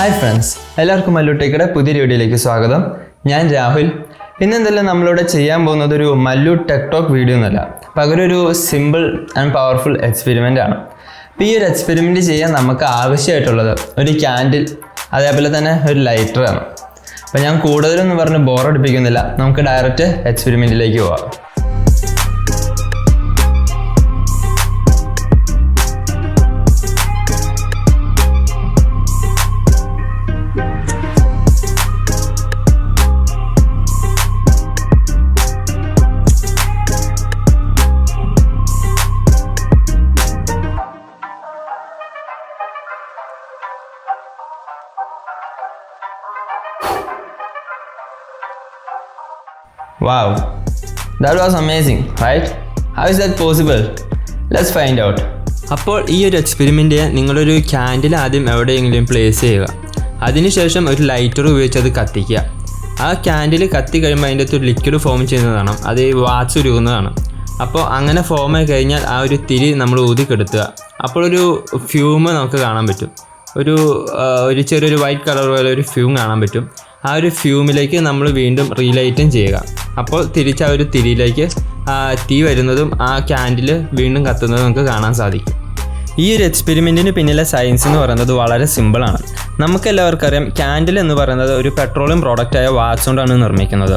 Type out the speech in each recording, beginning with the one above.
Hi friends, എല്ലാവർക്കും Mallu Techies പുതിയ വീഡിയോയിലേക്ക് സ്വാഗതം. ഞാൻ രാഹുൽ. ഇന്നെന്തെല്ലാം നമ്മളിവിടെ ചെയ്യാൻ പോകുന്നത് ഒരു Mallu Tech Talk വീഡിയോ ഒന്നുമല്ല. പകരം ഒരു സിമ്പിൾ ആൻഡ് പവർഫുൾ എക്സ്പെരിമെന്റ് ആണ്. അപ്പോൾ ഈ ഒരു എക്സ്പെരിമെന്റ് ചെയ്യാൻ നമുക്ക് ആവശ്യമായിട്ടുള്ളത് ഒരു ക്യാൻഡിൽ അതേപോലെ തന്നെ ഒരു ലൈറ്റർ ആണ്. അപ്പോൾ ഞാൻ കൂടുതലൊന്നും പറഞ്ഞ് ബോറടിപ്പിക്കുന്നില്ല. നമുക്ക് ഡയറക്റ്റ് എക്സ്പെരിമെന്റിലേക്ക് പോവാം. Wow, that was amazing, right? How is that possible? Let's find out. അപ്പോൾ ഈ ഒരു എക്സ്പെരിമെൻ്റ് നിങ്ങളൊരു ക്യാൻഡിൽ ആദ്യം എവിടെയെങ്കിലും പ്ലേസ് ചെയ്യുക. അതിനുശേഷം ഒരു ലൈറ്റർ ഉപയോഗിച്ച് അത് കത്തിക്കുക. ആ ക്യാൻഡിൽ കത്തി കഴിയുമ്പോൾ അതിൻ്റെ അകത്ത് ഒരു ലിക്വിഡ് ഫോം ചെയ്യുന്നതാണ്, അത് വാച്ച് ഉരുകുന്നതാണ്. അപ്പോൾ അങ്ങനെ ഫോം ആയി കഴിഞ്ഞാൽ ആ ഒരു തിരി നമ്മൾ ഊതിക്കെടുത്തുക. അപ്പോൾ ഒരു ഫ്യൂം നമുക്ക് കാണാൻ പറ്റും. ഒരു ചെറിയൊരു വൈറ്റ് കളർ പോലെ ഒരു ഫ്യൂം കാണാൻ പറ്റും. ആ ഒരു ഫ്യൂമിലേക്ക് നമ്മൾ വീണ്ടും റീലൈറ്റും ചെയ്യുക. അപ്പോൾ തിരിച്ച് ആ ഒരു തിരിയിലേക്ക് തീ വരുന്നതും ആ ക്യാൻഡിൽ വീണ്ടും കത്തുന്നതും നമുക്ക് കാണാൻ സാധിക്കും. ഈ ഒരു എക്സ്പെരിമെൻറ്റിന് പിന്നിലെ സയൻസ് എന്ന് പറയുന്നത് വളരെ സിമ്പിളാണ്. നമുക്കെല്ലാവർക്കും അറിയാം, ക്യാൻഡിൽ എന്ന് പറയുന്നത് ഒരു പെട്രോളിയം പ്രോഡക്റ്റായ വാച്ച് കൊണ്ടാണ് നിർമ്മിക്കുന്നത്.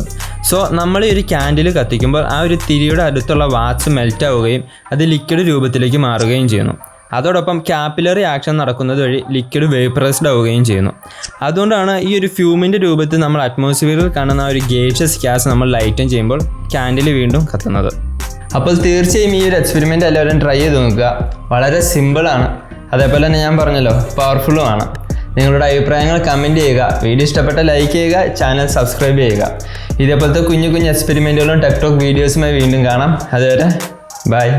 സോ നമ്മൾ ഈ ഒരു ക്യാൻഡിൽ കത്തിക്കുമ്പോൾ ആ ഒരു തിരിയുടെ അടുത്തുള്ള വാച്ച് മെൽറ്റ് ആവുകയും അത് ലിക്വിഡ് രൂപത്തിലേക്ക് മാറുകയും ചെയ്യുന്നു. അതോടൊപ്പം ക്യാപ്പിലറി ആക്ഷൻ നടക്കുന്നത് വഴി ലിക്വിഡ് വേപ്പറൈസ്ഡ് ആവുകയും ചെയ്യുന്നു. അതുകൊണ്ടാണ് ഈ ഒരു ഫ്യൂമിൻ്റെ രൂപത്തിൽ നമ്മൾ അറ്റ്മോസ്ഫിയറിൽ കാണുന്ന ഒരു ഗേഷ്യസ് ഗ്യാസ് നമ്മൾ ലൈറ്റും ചെയ്യുമ്പോൾ ക്യാൻഡിൽ വീണ്ടും കത്തുന്നത്. അപ്പോൾ തീർച്ചയായും ഈ ഒരു എക്സ്പെരിമെൻ്റ് എല്ലാവരും ട്രൈ ചെയ്ത് നോക്കുക. വളരെ സിമ്പിളാണ്, അതേപോലെ തന്നെ ഞാൻ പറഞ്ഞല്ലോ പവർഫുള്ളും ആണ്. നിങ്ങളുടെ അഭിപ്രായങ്ങൾ കമൻറ്റ് ചെയ്യുക. വീഡിയോ ഇഷ്ടപ്പെട്ട ലൈക്ക് ചെയ്യുക, ചാനൽ സബ്സ്ക്രൈബ് ചെയ്യുക. ഇതേപോലത്തെ കുഞ്ഞു എക്സ്പെരിമെൻറ്റുകളും ടെക് ടോക്ക് വീഡിയോസുമായി വീണ്ടും കാണാം. അതുവരെ ബൈ.